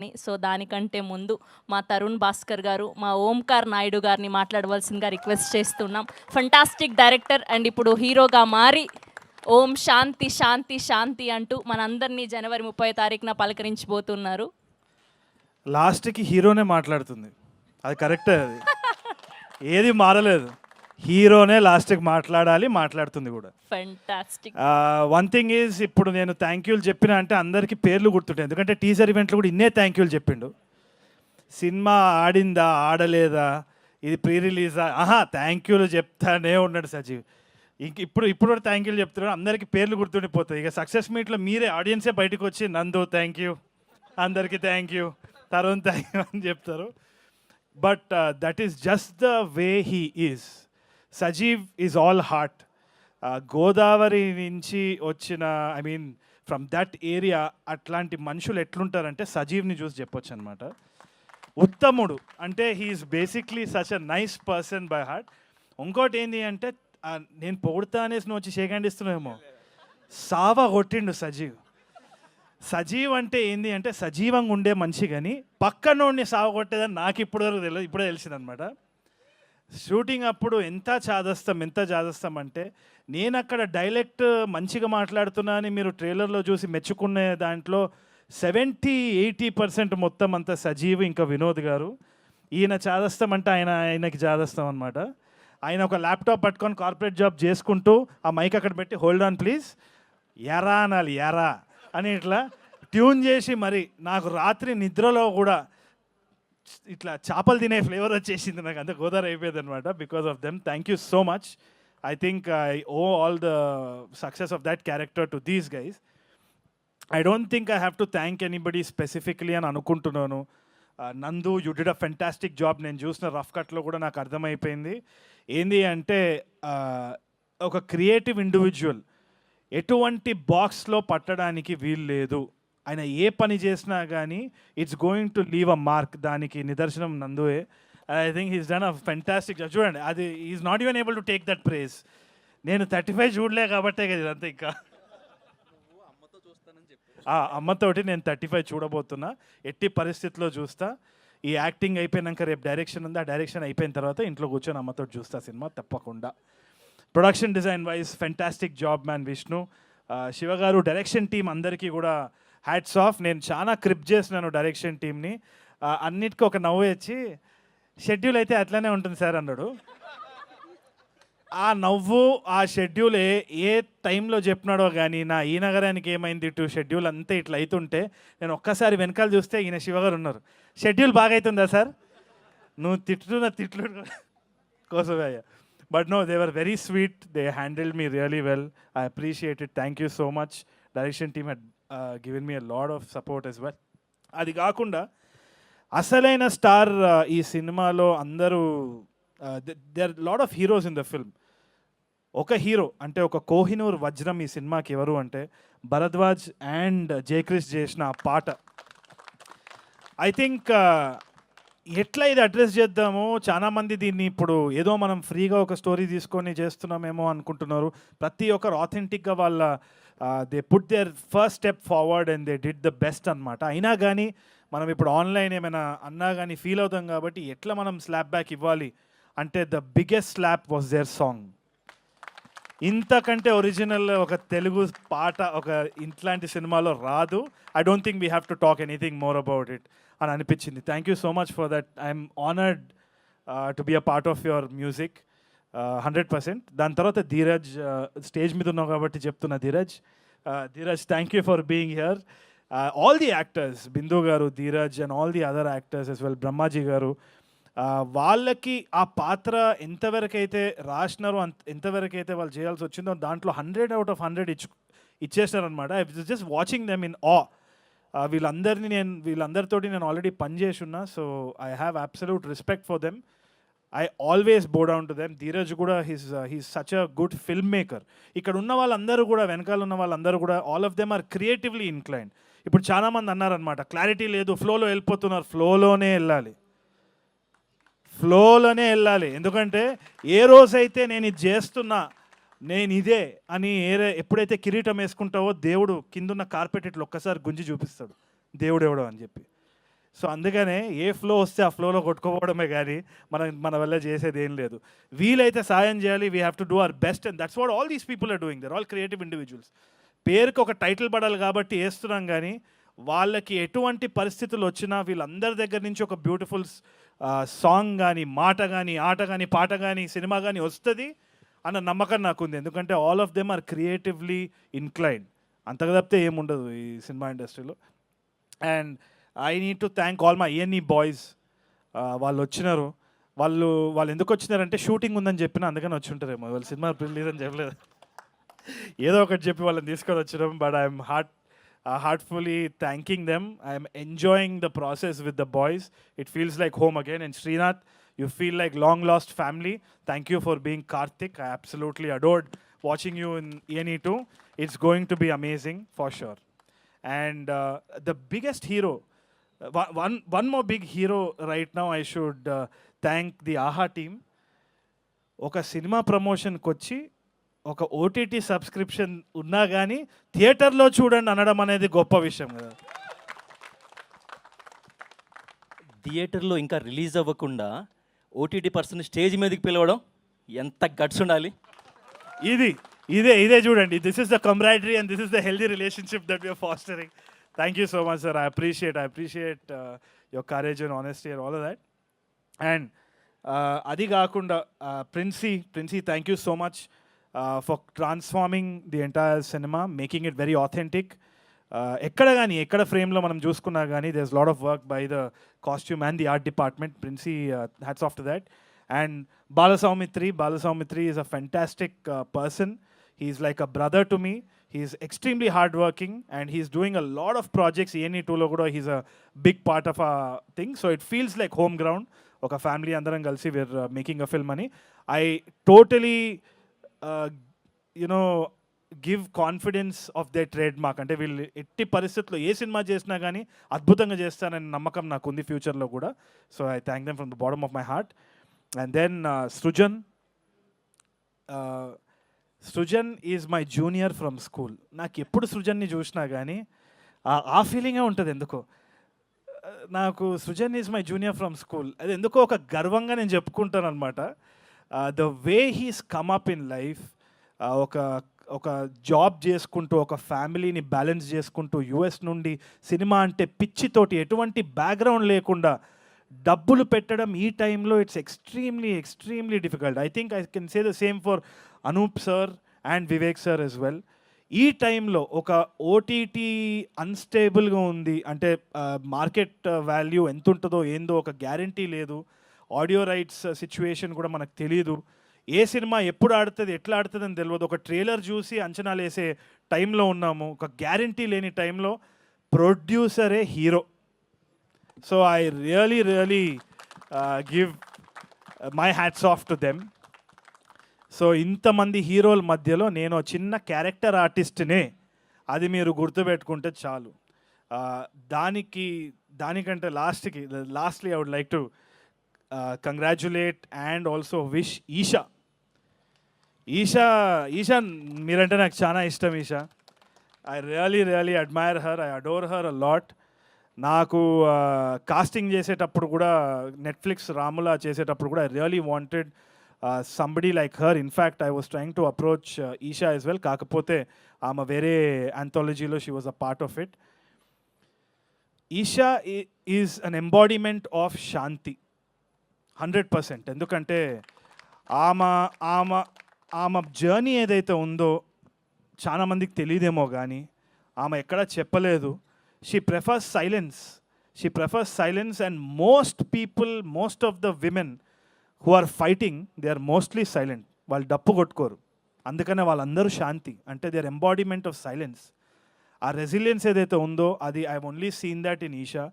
So దానికంటే ముందు మా తరుణ్ భాస్కర్ గారు, మా ఓంకార్ నాయుడు గారిని మాట్లాడవలసిందిగా రిక్వెస్ట్ చేస్తున్నాం. ఫంటాస్టిక్ డైరెక్టర్ అండ్ ఇప్పుడు హీరోగా మారి ఓం శాంతి శాంతి శాంతి అంటూ మనందరినీ జనవరి 30 తారీఖున పలకరించబోతున్నారు. లాస్ట్కి హీరోనే మాట్లాడుతుంది, అది కరెక్టే. అది ఏది మారలేదు, హీరోనే లాస్ట్కి మాట్లాడుతుంది కూడా. ఫంటాస్టిక్. వన్ థింగ్ ఈజ్, ఇప్పుడు నేను థ్యాంక్ యూలు చెప్పిన అంటే అందరికీ పేర్లు గుర్తుంటాయి, ఎందుకంటే టీజర్ ఈవెంట్లో కూడా ఇన్నే థ్యాంక్ యూలు చెప్పిండు. సినిమా ఆడిందా ఆడలేదా, ఇది ప్రీ రిలీజా, థ్యాంక్ యూలు చెప్తానే ఉన్నాడు సజీవ్. ఇప్పుడు కూడా థ్యాంక్ యూలు చెప్తున్నాడు, అందరికీ పేర్లు గుర్తుండిపోతాయి. ఇక సక్సెస్ మీట్లో మీరే ఆడియన్సే బయటకు వచ్చి నందు థ్యాంక్ యూ, అందరికీ thank you, Tarun thank you అని చెప్తారు. But that is just the way he is. Sajeev is all heart. Godavari నుంచి వచ్చిన, I mean from that area, అట్లాంటి మనుషులు ఎట్లుంటారంటే సజీవ్ని చూసి చెప్పొచ్చు అనమాట. ఉత్తముడు అంటే he is basically such a nice person by heart. ఇంకోటి ఏంటి అంటే, నేను పొగుడుతా అనేసి నువ్వు వచ్చి షేక్ హ్యాండ్ ఇస్తున్నావేమో, సావా కొట్టిండు సజీవ్. సజీవ్ అంటే ఏంది అంటే సజీవంగా ఉండే మనిషి, కానీ పక్కనోడిని సావ కొట్టేదని నాకు ఇప్పుడే తెలిసిందనమాట. షూటింగ్ అప్పుడు ఎంత చాదస్తాం అంటే, నేను అక్కడ డైలెక్ట్ మంచిగా మాట్లాడుతున్నా అని మీరు ట్రైలర్లో చూసి మెచ్చుకునే దాంట్లో 70-80% మొత్తం అంతా సజీవ్ ఇంకా వినోద్ గారు. ఈయన చాదస్తాం అంటే ఆయనకి చాదస్తాం అనమాట. ఆయన ఒక ల్యాప్టాప్ పట్టుకొని కార్పొరేట్ జాబ్ చేసుకుంటూ ఆ మైక్ అక్కడ పెట్టి హోల్డ్ ఆన్ ప్లీజ్, ఎరా అనాలి, ఎరా అని ఇట్లా ట్యూన్ చేసి, మరి నాకు రాత్రి నిద్రలో కూడా ఇట్లా చేపలు తినే ఫ్లేవర్ వచ్చేసింది, నాకు అంత గోదావరి అయిపోయింది అనమాట because of them. Thank you so much. I think I owe all the success of that character to these guys. I don't think I have to thank anybody specifically అని అనుకుంటున్నాను. Nandu, you did a fantastic job. నేను చూసిన rough కట్లో కూడా నాకు అర్థమైపోయింది ఏంది అంటే, ఒక క్రియేటివ్ ఇండివిజువల్ ఎటువంటి బాక్స్లో పట్టడానికి వీలు లేదు. ఆయన ఏ పని చేసినా కానీ it's going to leave a mark. దానికి నిదర్శనం నందువే. I think he's done a fantastic job. చూడండి, అది is not even able to take that prize. నేను 35 చూడలే కాబట్టే కదా ఇదంతా. ఇంకా అమ్మతోటి నేను 35 చూడబోతున్నా, ఎట్టి పరిస్థితిలో చూస్తా. ఈ యాక్టింగ్ అయిపోయినాక రేపు డైరెక్షన్ ఉంది, ఆ డైరెక్షన్ అయిపోయిన తర్వాత ఇంట్లో కూర్చొని అమ్మతో చూస్తా సినిమా తప్పకుండా. Production design wise fantastic job man Vishnu. Shiva గారు, డైరెక్షన్ టీం అందరికీ కూడా హ్యాట్స్ ఆఫ్. నేను చాలా క్రిప్ చేసినాను డైరెక్షన్ టీమ్ని. అన్నిటికీ ఒక నవ్వు వచ్చి, షెడ్యూల్ అయితే అట్లనే ఉంటుంది సార్ అన్నాడు. ఆ నవ్వు, ఆ షెడ్యూల్ ఏ టైంలో చెప్పినాడో కానీ, నా ఈ నగరానికి ఏమైంది టు షెడ్యూల్ అంతా ఇట్లా అవుతుంటే, నేను ఒక్కసారి వెనకాల చూస్తే ఈయన శివగారు ఉన్నారు. షెడ్యూల్ బాగా అవుతుందా సార్? నువ్వు తిట్లు కోసమే అయ్యా. But no, they were very sweet, they handled me really well. I appreciate it. Thank you so much. Direction team had given me a lot of support as well. అది కాకుండా అసలైన star ఈ సినిమాలో అందరూ, there lot of heroes in the film. ఒక hero అంటే ఒక కోహినూర్ వజ్రం ఈ సినిమాకి ఎవరు అంటే భరద్వాజ్ అండ్ జయక్రిష్ చేసిన ఆ పాట. ఐ థింక్ ఎట్లా ఇది అడ్రస్ చేద్దామో, చాలామంది దీన్ని ఇప్పుడు ఏదో మనం ఫ్రీగా ఒక స్టోరీ తీసుకొని చేస్తున్నామేమో అనుకుంటున్నారు. ప్రతి ఒక్కరు ఆథెంటిక్గా వాళ్ళ they put their first step forward and they did the best అనమాట. అయినా కానీ మనం ఇప్పుడు ఆన్లైన్ ఏమైనా అన్నా కానీ ఫీల్ అవుతాం కాబట్టి, ఎట్లా మనం స్లాప్ బ్యాక్ ఇవ్వాలి అంటే the biggest slap was there song. ఇంతకంటే ఒరిజినల్ ఒక తెలుగు పాట ఒక ఇట్లాంటి సినిమాలో రాదు. I don't think we have to talk anything more about it అని అనిపించింది. Thank you so much for that. I'm honoured to be a part of your music 100%. దాని తర్వాత ధీరజ్, స్టేజ్ మీద ఉన్నావు కాబట్టి చెప్తున్నా, Dheeraj thank you for being here. All the actors, Bindu garu, Dheeraj and all the other actors as well, Brahmaji garu, వాళ్ళకి ఆ పాత్ర ఎంతవరకైతే రాసినారో ఎంతవరకైతే వాళ్ళు చేయాల్సి వచ్చిందో దాంట్లో 100 out of 100 ఇచ్చేసినారనమాట. I was just watching them in ah. వీళ్ళందరితోటి నేను ఆల్రెడీ పనిచేసి ఉన్నా, so I have absolute respect for them. I always bow down to them. Dheeraj కూడా he's such a good film maker. ఇక్కడ ఉన్న వాళ్ళందరూ కూడా, వెనకాల ఉన్న వాళ్ళందరూ కూడా, all of them are creatively inclined. ఇప్పుడు చాలామంది అన్నారనమాట క్లారిటీ లేదు, ఫ్లోలో వెళ్ళిపోతున్నారు. ఫ్లోలోనే వెళ్ళాలి. ఎందుకంటే ఏ రోజైతే నేను ఇది చేస్తున్నా, నేను ఇదే అని ఎప్పుడైతే కిరీటం వేసుకుంటావో, దేవుడు కిందున్న కార్పెట్ ఇట్లా ఒక్కసారి గుంజి చూపిస్తాడు దేవుడు ఎవడో అని చెప్పి. సో అందుకనే ఏ ఫ్లో వస్తే ఆ ఫ్లోలో కొట్టుకోవడమే కానీ మన వల్ల చేసేది ఏం లేదు. వీలైతే సాయం చేయాలి, we have to do our best, and that's what all these people are doing. There all creative individuals. పేరుకి ఒక టైటిల్ పడాలి కాబట్టి వేస్తున్నాం, కానీ వాళ్ళకి ఎటువంటి పరిస్థితులు వచ్చినా వీళ్ళందరి దగ్గర నుంచి ఒక బ్యూటిఫుల్ సాంగ్ కానీ, మాట కానీ, ఆట కానీ, పాట కానీ, సినిమా కానీ వస్తుంది అన్న నమ్మకం నాకుంది. ఎందుకంటే all of them are creatively inclined. అంతగా తప్పితే ఏముండదు ఈ సినిమా ఇండస్ట్రీలో. And I need to thank all my ENE boys. వాళ్ళు వచ్చినారు. వాళ్ళు ఎందుకు వచ్చినారంటే షూటింగ్ ఉందని చెప్పిన అందుకని వచ్చి ఉంటారేమో. వాళ్ళు సినిమా రిలీజ్ అని చెప్పలేదు, ఏదో ఒకటి చెప్పి వాళ్ళని తీసుకొని వచ్చినాం. But I'm heartfully thanking them. I'm enjoying the process with the boys. It feels like home again. And Srinath, you feel like long lost family. Thank you for being Karthik. I absolutely adored watching you in ENE 2. It's going to be amazing for sure. And the biggest hero, one more big hero right now, I should thank the AHA team. ఒక cinema ప్రమోషన్కి వచ్చి ఒక OTT subscription ఉన్నా కానీ థియేటర్లో చూడండి అనడం అనేది గొప్ప విషయం కదా. థియేటర్లో ఇంకా రిలీజ్ అవ్వకుండా ఓటీటీ పర్సన్ స్టేజ్ మీదకి పిలవడం ఎంత గట్స్ ఉండాలి. ఇదే చూడండి. This is the camaraderie and this is the healthy relationship that we are fostering. Thank you so much, sir. I appreciate your courage and honesty and all of that. And అది కాకుండా Princey, thank you so much for transforming the entire cinema, making it very authentic. ఎక్కడ ఫ్రేమ్లో మనం చూసుకున్నా కానీ there's a lot of work by the costume and the art department. Princey, hats off to that. And Bala Saumitri is a fantastic person. He's like a brother to me. He's extremely hardworking and he's doing a lot of projects. ENE 2 kuda he's a big part of our thing. So it feels like home ground. Oka family andaram kalsi we're making a film ani. I totally give confidence of their trademark. Ante వీళ్ళు ఎట్టి పరిస్థితుల్లో ఏ cinema చేసినా కానీ అద్భుతంగా చేస్తానని నమ్మకం నాకు ఉంది ఫ్యూచర్లో కూడా. So I thank them from the bottom of my heart. And then Srujan is my junior from school. నాకు ఎప్పుడు సృజన్ని చూసినా కానీ ఆ ఫీలింగే ఉంటుంది ఎందుకో. నాకు Srujan is my junior from school, అది ఎందుకో ఒక గర్వంగా నేను చెప్పుకుంటాను అనమాట. The way he's come up in life, ఒక జాబ్ చేసుకుంటూ ఒక ఫ్యామిలీని బ్యాలెన్స్ చేసుకుంటూ US నుండి సినిమా అంటే పిచ్చితోటి ఎటువంటి బ్యాక్గ్రౌండ్ లేకుండా డబ్బులు పెట్టడం ఈ టైంలో it's extremely difficult. I think I can say the same for Anoop sir and Vivek sir as well. ఈ టైంలో ఒక OTT అన్స్టేబుల్గా ఉంది అంటే మార్కెట్ వాల్యూ ఎంత ఉంటుందో ఏందో ఒక గ్యారంటీ లేదు. ఆడియో రైట్స్ సిచ్యువేషన్ కూడా మనకు తెలియదు. ఏ సినిమా ఎప్పుడు ఆడుతుంది ఎట్లా ఆడుతుంది అని తెలియదు. ఒక ట్రైలర్ చూసి అంచనాలు వేసే టైంలో ఉన్నాము. ఒక గ్యారంటీ లేని టైంలో ప్రొడ్యూసరే hero. So I really give my hats off to them. So ఇంతమంది హీరోల మధ్యలో నేను చిన్న క్యారెక్టర్ ఆర్టిస్ట్నే, అది మీరు గుర్తుపెట్టుకుంటే చాలు. దానికంటే lastly I would like to congratulate and also wish Esha మీరంటే నాకు చాలా ఇష్టం. Esha, I really admire her, I adore her a lot. నాకు కాస్టింగ్ చేసేటప్పుడు కూడా నెట్ఫ్లిక్స్ రాములా చేసేటప్పుడు కూడా I really wanted somebody like her. In fact, I was trying to approach Isha as well. కాకపోతే ఆమె వేరే anthologyలో she was a part of it. Isha is an embodiment of Shanti 100%. ఎందుకంటే ఆమె జర్నీ ఏదైతే ఉందో చాలా మందికి తెలియదేమో కానీ ఆమె ఎక్కడ చెప్పలేదు. She prefers silence and most of the women who are fighting, they are mostly silent. వాళ్ళు డప్పు కొట్టుకోరు, అందుకనే వాళ్ళందరూ శాంతి. అంటే they are embodiment of silence. ఆ రెసిలియన్స్ ఏదైతే ఉందో అది I only seen that in Esha.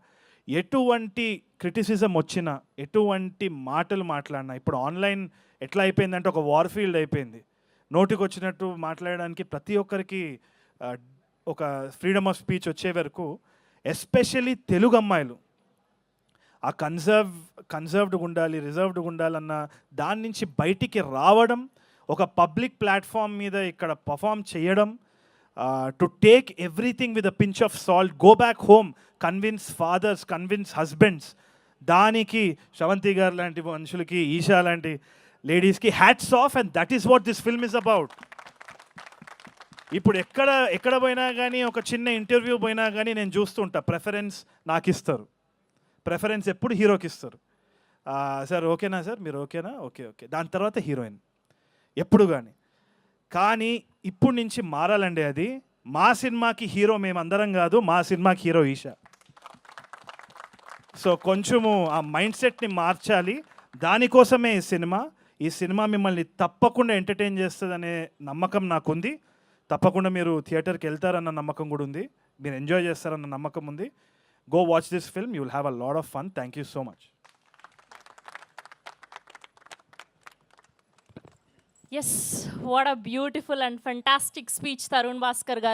ఎటువంటి క్రిటిసిజం వచ్చినా, ఎటువంటి మాటలు మాట్లాడినా, ఇప్పుడు ఆన్లైన్ ఎట్లా అయిపోయిందంటే ఒక వార్ ఫీల్డ్ అయిపోయింది. నోటికి వచ్చినట్టు మాట్లాడడానికి ప్రతి ఒక్కరికి ఒక ఫ్రీడమ్ ఆఫ్ స్పీచ్ వచ్చే వరకు, ఎస్పెషల్లీ తెలుగు అమ్మాయిలు ఆ కన్సర్వ్డ్గా ఉండాలి, రిజర్వ్డ్గా ఉండాలన్న దాని నుంచి బయటికి రావడం, ఒక పబ్లిక్ ప్లాట్ఫామ్ మీద ఇక్కడ పర్ఫామ్ చేయడం, to take everything with a pinch of salt, go back home, convince fathers, convince husbands. దానికి శ్రవంతి గారు లాంటి మనుషులకి, ఈషా లాంటి లేడీస్కి hats off, and that is what this film is about. ఇప్పుడు ఎక్కడ పోయినా కానీ, ఒక చిన్న ఇంటర్వ్యూ పోయినా కానీ నేను చూస్తుంటా, ప్రెఫరెన్స్ నాకు ఇస్తారు. ప్రెఫరెన్స్ ఎప్పుడు హీరోకి ఇస్తారు. సార్ ఓకేనా, సార్ మీరు ఓకేనా, ఓకే ఓకే, దాని తర్వాత హీరోయిన్ ఎప్పుడు కానీ ఇప్పుడు నుంచి మారాలండి అది. మా సినిమాకి హీరో మేమందరం కాదు, మా సినిమాకి హీరో ఈషా. సో కొంచెము ఆ మైండ్ సెట్ని మార్చాలి. దానికోసమే ఈ సినిమా మిమ్మల్ని తప్పకుండా ఎంటర్టైన్ చేస్తుందనే నమ్మకం నాకుంది. తప్పకుండా మీరు థియేటర్కి వెళ్తారన్న నమ్మకం కూడా ఉంది. మీరు ఎంజాయ్ చేస్తారన్న నమ్మకం ఉంది. Go watch this film, you will have a lot of fun. Thank you so much. Yes, what a beautiful and fantastic speech Tarun Bhaskar గారు.